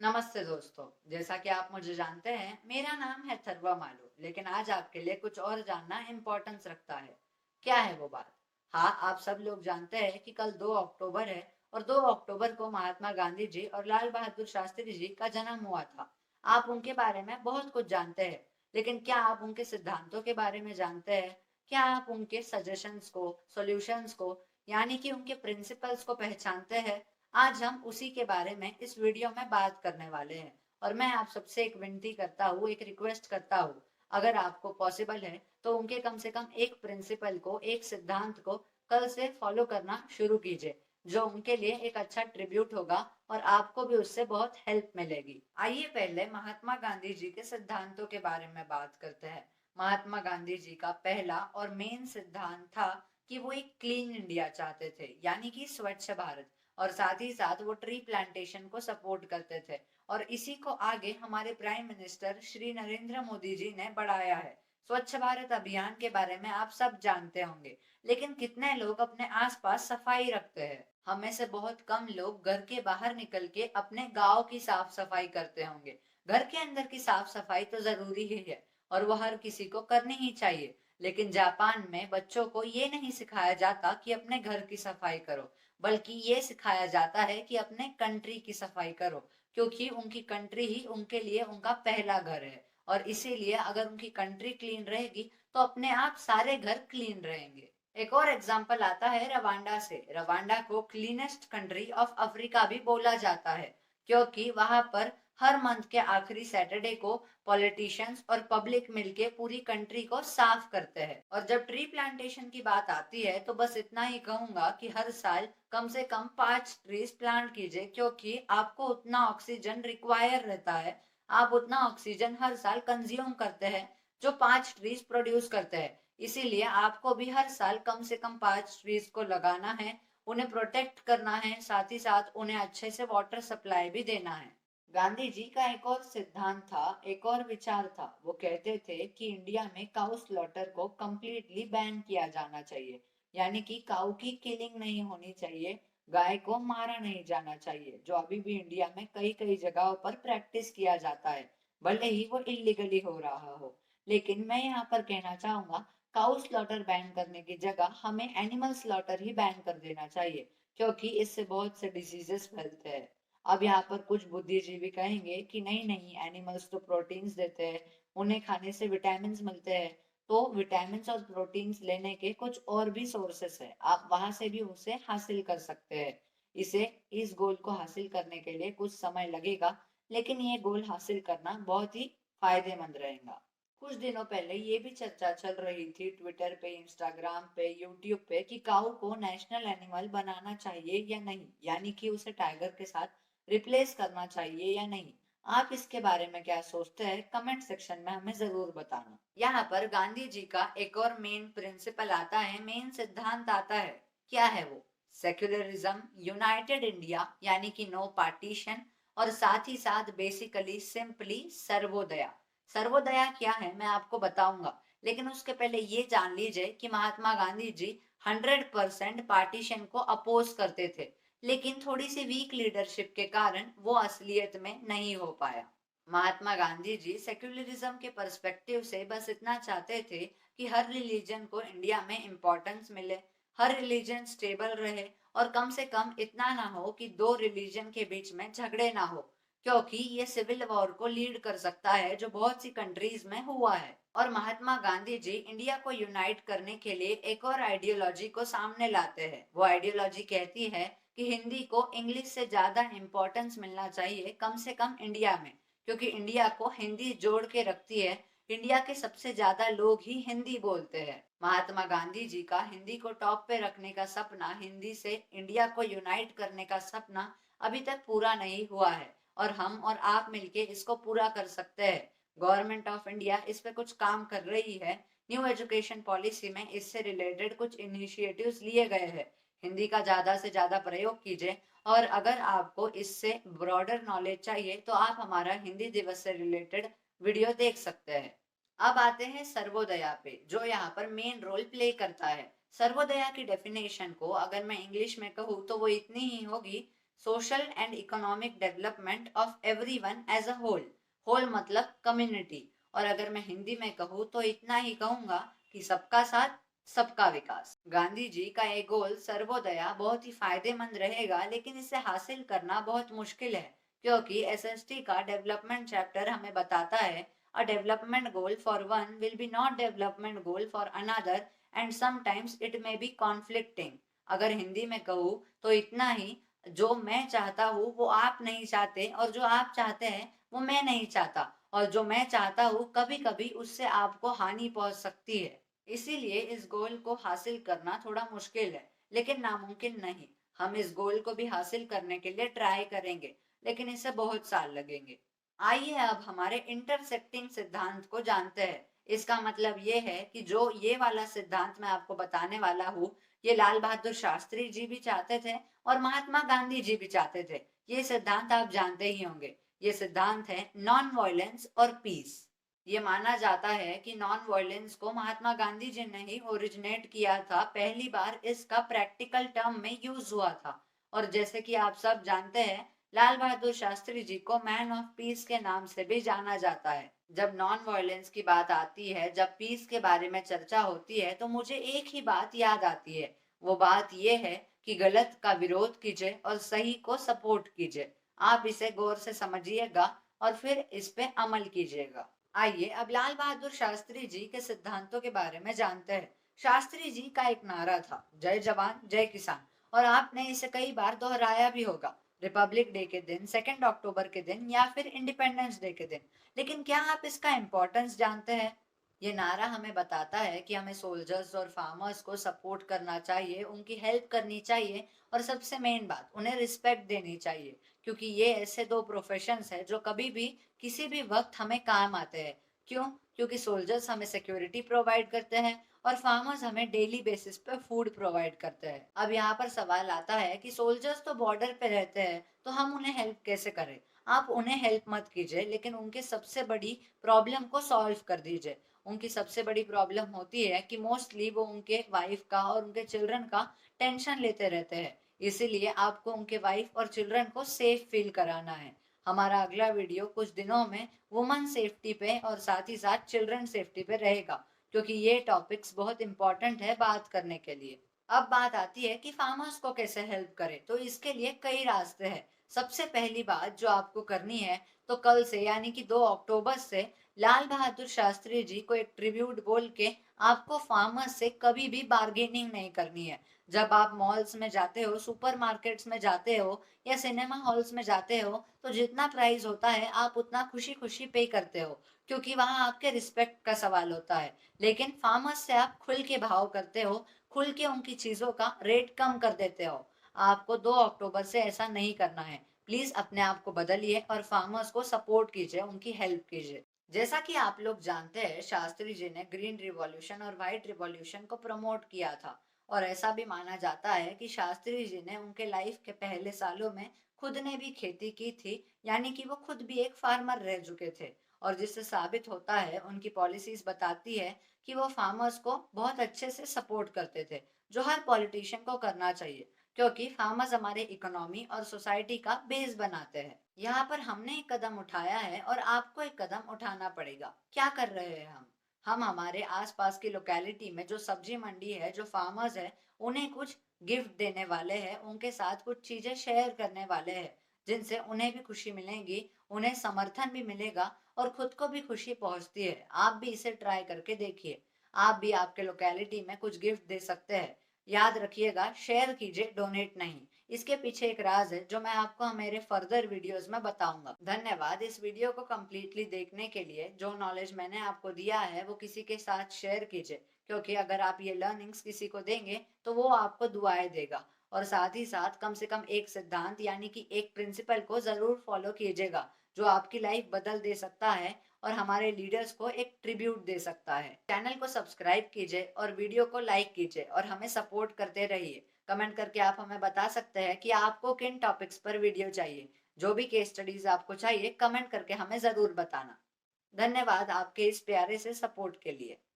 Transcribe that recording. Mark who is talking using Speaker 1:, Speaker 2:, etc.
Speaker 1: नमस्ते दोस्तों। जैसा कि आप मुझे जानते हैं, मेरा नाम है थरवा मालू, लेकिन आज आपके लिए कुछ और जानना इम्पोर्टेंस रखता है। क्या है वो बात? हाँ, आप सब लोग जानते हैं कि कल 2 अक्टूबर है और 2 अक्टूबर को महात्मा गांधी जी और लाल बहादुर शास्त्री जी का जन्म हुआ था। आप उनके बारे में बहुत कुछ जानते हैं, लेकिन क्या आप उनके सिद्धांतों के बारे में जानते हैं? क्या आप उनके सजेशंस को, सॉल्यूशंस को, यानी कि उनके प्रिंसिपल्स को पहचानते हैं? आज हम उसी के बारे में इस वीडियो में बात करने वाले हैं। और मैं आप सबसे एक विनती करता हूँ, एक रिक्वेस्ट करता हूँ, अगर आपको पॉसिबल है तो उनके कम से कम एक प्रिंसिपल को, एक सिद्धांत को कल से फॉलो करना शुरू कीजिए, जो उनके लिए एक अच्छा ट्रिब्यूट होगा और आपको भी उससे बहुत हेल्प मिलेगी। आइए पहले महात्मा गांधी जी के सिद्धांतों के बारे में बात करते हैं। महात्मा गांधी जी का पहला और मेन सिद्धांत था कि वो एक क्लीन इंडिया चाहते थे, यानी कि स्वच्छ भारत। और साथ ही साथ वो ट्री प्लांटेशन को सपोर्ट करते थे। और इसी को आगे हमारे प्राइम मिनिस्टर श्री नरेंद्र मोदी जी ने बढ़ाया है। स्वच्छ भारत अभियान के बारे में आप सब जानते होंगे, लेकिन कितने लोग अपने आसपास सफाई रखते हैं? हमें से बहुत कम लोग घर के बाहर निकल के अपने गांव की साफ सफाई करते होंगे। घर के अंदर की साफ सफाई तो जरूरी ही है और वो हर किसी को करनी ही चाहिए। लेकिन जापान में बच्चों को ये नहीं सिखाया जाता कि अपने घर की सफाई करो, बल्कि ये सिखाया जाता है कि अपने कंट्री की सफाई करो, क्योंकि उनकी कंट्री ही उनके लिए उनका पहला घर है। और इसीलिए अगर उनकी कंट्री क्लीन रहेगी तो अपने आप सारे घर क्लीन रहेंगे। एक और एग्जाम्पल आता है रवांडा से। रवांडा को क्लीनेस्ट कंट्री ऑफ अफ्रीका भी बोला जाता है, क्योंकि वहां पर हर मंथ के आखिरी सैटरडे को पॉलिटिशियंस और पब्लिक मिलके पूरी कंट्री को साफ करते हैं। और जब ट्री प्लांटेशन की बात आती है तो बस इतना ही कहूंगा कि हर साल कम से कम 5 ट्रीज प्लांट कीजिए, क्योंकि आपको उतना ऑक्सीजन रिक्वायर रहता है। आप उतना ऑक्सीजन हर साल कंज्यूम करते हैं जो 5 ट्रीज प्रोड्यूस करते हैं। इसीलिए आपको भी हर साल कम से कम 5 ट्रीज को लगाना है, उन्हें प्रोटेक्ट करना है, साथ ही साथ उन्हें अच्छे से वाटर सप्लाई भी देना है। गांधी जी का एक और सिद्धांत था, एक और विचार था। वो कहते थे कि इंडिया में काउ स्लॉटर को कम्प्लीटली बैन किया जाना चाहिए, यानी कि काउ की किलिंग नहीं होनी चाहिए, गाय को मारा नहीं जाना चाहिए, जो अभी भी इंडिया में कई कई जगहों पर प्रैक्टिस किया जाता है, भले ही वो इलीगली हो रहा हो। लेकिन मैं यहाँ पर कहना चाहूंगा, काउ स्लॉटर बैन करने की जगह हमें एनिमल स्लॉटर ही बैन कर देना चाहिए, क्योंकि इससे बहुत से डिजीजेस फैलते हैं। अब यहाँ पर कुछ बुद्धिजीवी कहेंगे कि नहीं नहीं, एनिमल्स तो प्रोटीन्स देते हैं, उन्हें खाने से विटामिन मिलते हैं। तो विटामिन और प्रोटीन्स लेने के कुछ और भी सोर्सेस है, आप वहां से भी उसे हासिल कर सकते हैं। इसे इस गोल को हासिल करने के लिए कुछ समय लगेगा, लेकिन ये गोल हासिल करना बहुत ही फायदेमंद रहेगा। कुछ दिनों पहले ये भी चर्चा चल रही थी ट्विटर पे, इंस्टाग्राम पे, यूट्यूब पे, कि काऊ को नेशनल एनिमल बनाना चाहिए या नहीं, यानी कि उसे टाइगर के साथ रिप्लेस करना चाहिए या नहीं। आप इसके बारे में क्या सोचते हैं? कमेंट सेक्शन में हमें जरूर बताना। यहाँ पर गांधी जी का एक और मेन प्रिंसिपल आता है, मेन सिद्धांत आता है। क्या है वो? सेक्युलरिज्म, यूनाइटेड इंडिया, यानी कि नो पार्टीशन, और साथ ही साथ बेसिकली सिंपली सर्वोदया। सर्वोदया क्या है मैं आपको बताऊंगा, लेकिन उसके पहले ये जान लीजिए कि महात्मा गांधी जी 100% पार्टीशन को अपोज करते थे, लेकिन थोड़ी सी वीक लीडरशिप के कारण वो असलियत में नहीं हो पाया। महात्मा गांधी जी सेक्युलरिज्म के पर्सपेक्टिव से बस इतना चाहते थे कि हर रिलीजन को इंडिया में इम्पोर्टेंस मिले, हर रिलीजन स्टेबल रहे, और कम से कम इतना ना हो कि दो रिलीजन के बीच में झगड़े ना हो, क्योंकि ये सिविल वॉर को लीड कर सकता है, जो बहुत सी कंट्रीज में हुआ है। और महात्मा गांधी जी इंडिया को यूनाइट करने के लिए एक और आइडियोलॉजी को सामने लाते हैं। वो आइडियोलॉजी कहती है कि हिंदी को इंग्लिश से ज्यादा इम्पोर्टेंस मिलना चाहिए, कम से कम इंडिया में, क्योंकि इंडिया को हिंदी जोड़ के रखती है। इंडिया के सबसे ज्यादा लोग ही हिंदी बोलते हैं। महात्मा गांधी जी का हिंदी को टॉप पे रखने का सपना, हिंदी से इंडिया को यूनाइट करने का सपना अभी तक पूरा नहीं हुआ है, और हम और आप मिलके इसको पूरा कर सकते हैं। गवर्नमेंट ऑफ इंडिया इस पे कुछ काम कर रही है। न्यू एजुकेशन पॉलिसी में इससे रिलेटेड कुछ इनिशिएटिव्स लिए गए हैं। हिंदी का ज्यादा से ज्यादा प्रयोग कीजिए। और अगर आपको इससे ब्रॉडर नॉलेज चाहिए तो आप हमारा हिंदी दिवस से रिलेटेड वीडियो देख सकते हैं। अब आते हैं सर्वोदया पे, जो यहाँ पर मेन रोल प्ले करता है। सर्वोदया की डेफिनेशन को अगर मैं इंग्लिश में कहूँ तो वो इतनी ही होगी: social and economic development of everyone as a whole. Whole मतलब कम्युनिटी, और अगर मैं हिंदी में कहूँ तो इतना ही कहूंगा कि सबका साथ सबका विकास। गांधी जी का ये गोल सर्वोदया बहुत ही फायदेमंद रहेगा, लेकिन इसे हासिल करना बहुत मुश्किल है, क्योंकि एसएसटी का डेवलपमेंट चैप्टर हमें बताता है a development goal for one will be not development goal for another and sometimes it may be conflicting। अगर हिंदी में कहूँ तो इतना ही, जो मैं चाहता हूँ वो आप नहीं चाहते, और जो आप चाहते हैं वो मैं नहीं चाहता, और जो मैं चाहता हूँ कभी कभी उससे आपको हानि पहुंच सकती है। इसीलिए इस गोल को हासिल करना थोड़ा मुश्किल है, लेकिन नामुमकिन नहीं। हम इस गोल को भी हासिल करने के लिए ट्राई करेंगे, लेकिन इसे बहुत साल लगेंगे। आइए अब हमारे इंटरसेक्टिंग सिद्धांत को जानते हैं। इसका मतलब ये है कि जो ये वाला सिद्धांत मैं आपको बताने वाला हूँ, ये लाल बहादुर शास्त्री जी भी चाहते थे और महात्मा गांधी जी भी चाहते थे। ये सिद्धांत आप जानते ही होंगे। ये सिद्धांत है नॉन वायलेंस और पीस। ये माना जाता है कि नॉन वायलेंस को महात्मा गांधी जी ने ही ओरिजिनेट किया था, पहली बार इसका प्रैक्टिकल टर्म में यूज हुआ था। और जैसे कि आप सब जानते हैं, लाल बहादुर शास्त्री जी को मैन ऑफ पीस के नाम से भी जाना जाता है। जब नॉन वायलेंस की बात आती है, जब पीस के बारे में चर्चा होती है, तो मुझे एक ही बात याद आती है। वो बात ये है कि गलत का विरोध कीजिए और सही को सपोर्ट कीजिए। आप इसे गौर से समझिएगा और फिर इस पे अमल कीजिएगा। आइए अब लाल बहादुर शास्त्री जी के सिद्धांतों के बारे में जानते हैं। शास्त्री जी का एक नारा था, जय जवान जय किसान, और आपने इसे कई बार दोहराया भी होगा, रिपब्लिक डे के दिन, 2 अक्टूबर के दिन, या फिर इंडिपेंडेंस डे के दिन। लेकिन क्या आप इसका इम्पोर्टेंस जानते हैं? ये नारा हमें बताता है कि हमें सोल्जर्स और फार्मर्स को सपोर्ट करना चाहिए, उनकी हेल्प करनी चाहिए, और सबसे मेन बात, उन्हें रिस्पेक्ट देनी चाहिए, क्योंकि ये ऐसे दो प्रोफेशंस है जो कभी भी किसी भी वक्त हमें काम आते हैं। क्यों? क्योंकि सोल्जर्स हमें सिक्योरिटी प्रोवाइड करते हैं और फार्मर्स हमें डेली बेसिस पे फूड प्रोवाइड करते हैं। अब यहाँ पर सवाल आता है कि सोल्जर्स तो बॉर्डर पे रहते हैं, तो हम उन्हें हेल्प कैसे करें? आप उन्हें हेल्प मत कीजिए, लेकिन उनके सबसे बड़ी प्रॉब्लम को सॉल्व कर दीजिए। उनकी सबसे बड़ी प्रॉब्लम होती है कि मोस्टली वो उनके वाइफ का और उनके चिल्ड्रन का टेंशन लेते रहते हैं। इसीलिए आपको उनके वाइफ और चिल्ड्रन को सेफ फील कराना है। हमारा अगला वीडियो कुछ दिनों में वुमन सेफ्टी पे और साथ ही साथ चिल्ड्रन सेफ्टी पे रहेगा, क्योंकि ये टॉपिक्स बहुत इंपॉर्टेंट है बात करने के लिए। अब बात आती है कि फार्मर्स को कैसे हेल्प करें, तो इसके लिए कई रास्ते हैं। सबसे पहली बात जो आपको करनी है, तो कल से यानी कि 2 अक्टूबर से लाल बहादुर शास्त्री जी को एक ट्रिब्यूट बोल के आपको फार्मर्स से कभी भी बार्गेनिंग नहीं करनी है। जब आप मॉल्स में जाते हो, सुपरमार्केट्स में जाते हो, या सिनेमा हॉल्स में जाते हो, तो जितना प्राइस होता है आप उतना खुशी खुशी पे करते हो, क्योंकि वहां आपके रिस्पेक्ट का सवाल होता है। लेकिन फार्मर्स से आप खुल के भाव करते हो, खुल के उनकी चीजों का रेट कम कर देते हो। आपको 2 अक्टूबर से ऐसा नहीं करना है। प्लीज अपने आप को बदलिए और फार्मर्स को सपोर्ट कीजिए, उनकी हेल्प कीजिए। जैसा कि आप लोग जानते हैं, शास्त्री जी ने ग्रीन रिवॉल्यूशन और व्हाइट रिवॉल्यूशन को प्रमोट किया था, और ऐसा भी माना जाता है कि शास्त्री जी ने उनके लाइफ के पहले सालों में खुद ने भी खेती की थी, यानी कि वो खुद भी एक फार्मर रह चुके थे। और जिससे साबित होता है, उनकी पॉलिसीज बताती है कि वो फार्मर्स को बहुत अच्छे से सपोर्ट करते थे, जो हर पॉलिटिशियन को करना चाहिए, क्योंकि फार्मर्स हमारे इकोनॉमी और सोसाइटी का बेस बनाते हैं। यहाँ पर हमने एक कदम उठाया है और आपको एक कदम उठाना पड़ेगा। क्या कर रहे हैं हम हमारे आसपास की लोकेलिटी में जो सब्जी मंडी है, जो फार्मर्स है, उन्हें कुछ गिफ्ट देने वाले हैं, उनके साथ कुछ चीजें शेयर करने वाले हैं, जिनसे उन्हें भी खुशी मिलेगी, उन्हें समर्थन भी मिलेगा, और खुद को भी खुशी पहुंचती है। आप भी इसे ट्राई करके देखिए। आप भी आपके लोकेलिटी में कुछ गिफ्ट दे सकते हैं। याद रखिएगा, शेयर कीजिए, डोनेट नहीं। इसके पीछे एक राज है जो मैं आपको मेरे फर्दर वीडियोस में बताऊंगा। धन्यवाद इस वीडियो को कम्प्लीटली देखने के लिए। जो नॉलेज मैंने आपको दिया है वो किसी के साथ शेयर कीजिए, क्योंकि अगर आप ये लर्निंग्स किसी को देंगे तो वो आपको दुआएं देगा। और साथ ही साथ कम से कम एक सिद्धांत यानी कि एक प्रिंसिपल को जरूर फॉलो कीजिएगा, जो आपकी लाइफ बदल दे सकता है और हमारे लीडर्स को एक ट्रिब्यूट दे सकता है। चैनल को सब्सक्राइब कीजिए और वीडियो को लाइक कीजिए और हमें सपोर्ट करते रहिए। कमेंट करके आप हमें बता सकते हैं कि आपको किन टॉपिक्स पर वीडियो चाहिए। जो भी केस स्टडीज आपको चाहिए, कमेंट करके हमें जरूर बताना। धन्यवाद आपके इस प्यारे से सपोर्ट के लिए।